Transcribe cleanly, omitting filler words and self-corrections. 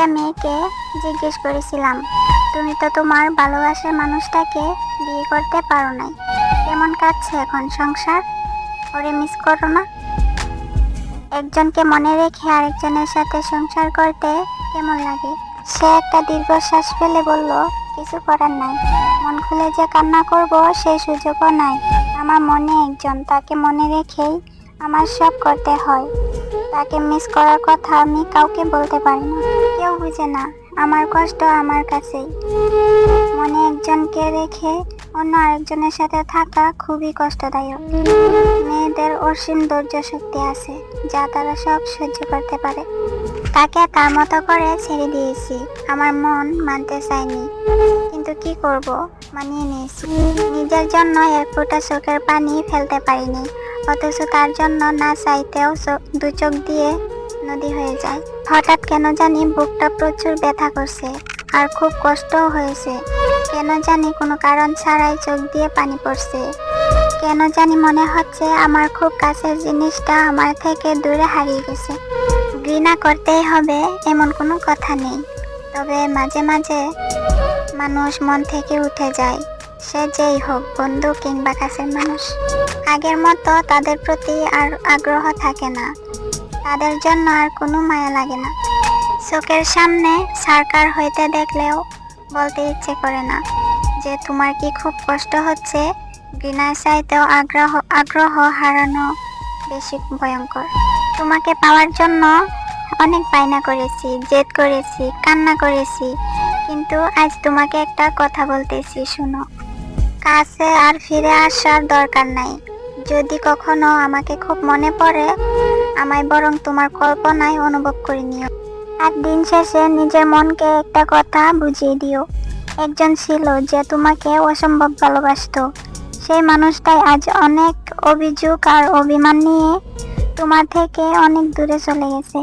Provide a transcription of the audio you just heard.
একটা মেয়েকে জিজ্ঞেস করেছিলাম, তুমি তো তোমার ভালোবাসার মানুষটাকে বিয়ে করতে পারো নাই, কেমন কাটছে এখন সংসার? ওরে মিস করো না? একজনকে মনে রেখে আরেকজনের সাথে সংসার করতে কেমন লাগে? সে একটা দীর্ঘশ্বাস ফেলে বলল, কিছু করার নাই, মন খুলে যে কান্না করব সেই সুযোগও নাই। আমার মনে একজন, তাকে মনে রেখেই আমার সব করতে হয়। তাকে মিস করার কথা আমি কাউকে বলতে পারি না, কেউ বুঝে না। আমার কষ্ট আমার কাছেই। মনে একজনকে রেখে অন্য আরেকজনের সাথে থাকা খুবই কষ্টদায়ক। মেয়েদের অসীম ধৈর্য শক্তি আছে, যা তারা সব সহ্য করতে পারে। তাকে তার মতো করে ছেড়ে দিয়েছি। আমার মন মানতে চায়নি, কিন্তু কি করব, মানিয়ে নিয়েছি। নিজের জন্য এক ফোঁটা চোখের পানি ফেলতে পারিনি, অথচ তার জন্য না চাইতেও দু চোখ দিয়ে নদী হয়ে যায়। হঠাৎ কেন জানি বুকটা প্রচুর ব্যথা করছে, আর খুব কষ্টও হয়েছে। কেন জানি কোনো কারণ ছাড়াই চোখ দিয়ে পানি পড়ছে। কেন জানি মনে হচ্ছে আমার খুব কাছের জিনিসটা আমার থেকে দূরে হারিয়ে গেছে। ঘৃণা করতেই হবে এমন কোনো কথা নেই, তবে মাঝে মাঝে মানুষ মন থেকে উঠে যায়, সে যেই হোক, বন্ধু কিংবা কাছের মানুষ। আগের মতো তাদের প্রতি আর আগ্রহ থাকে না, তাদের জন্য আর কোনো মায়া লাগে না। চোখের সামনে সারকার হইতে দেখলেও বলতে ইচ্ছে করে না যে তোমার কি খুব কষ্ট হচ্ছে। ঘৃণার চাইতেও আগ্রহ হারানো বেশি ভয়ঙ্কর। তোমাকে পাওয়ার জন্য অনেক বায়না করেছি, জেদ করেছি, কান্না করেছি, কিন্তু আজ তোমাকে একটা কথা বলতেছি, শুনো। কাছে আর ফিরে আসার দরকার নাই। যদি কখনো আমাকে খুব মনে পড়ে, আমায় বরং তোমার কল্পনায় অনুভব করে নিও। আর দিন শেষে নিজের মনকে একটা কথা বুঝিয়ে দিও, একজন ছিল যে তোমাকে অসম্ভব ভালোবাসতো। সেই মানুষটাই আজ অনেক অভিযোগ আর অভিমান নিয়ে তোমার থেকে অনেক দূরে চলে গেছে।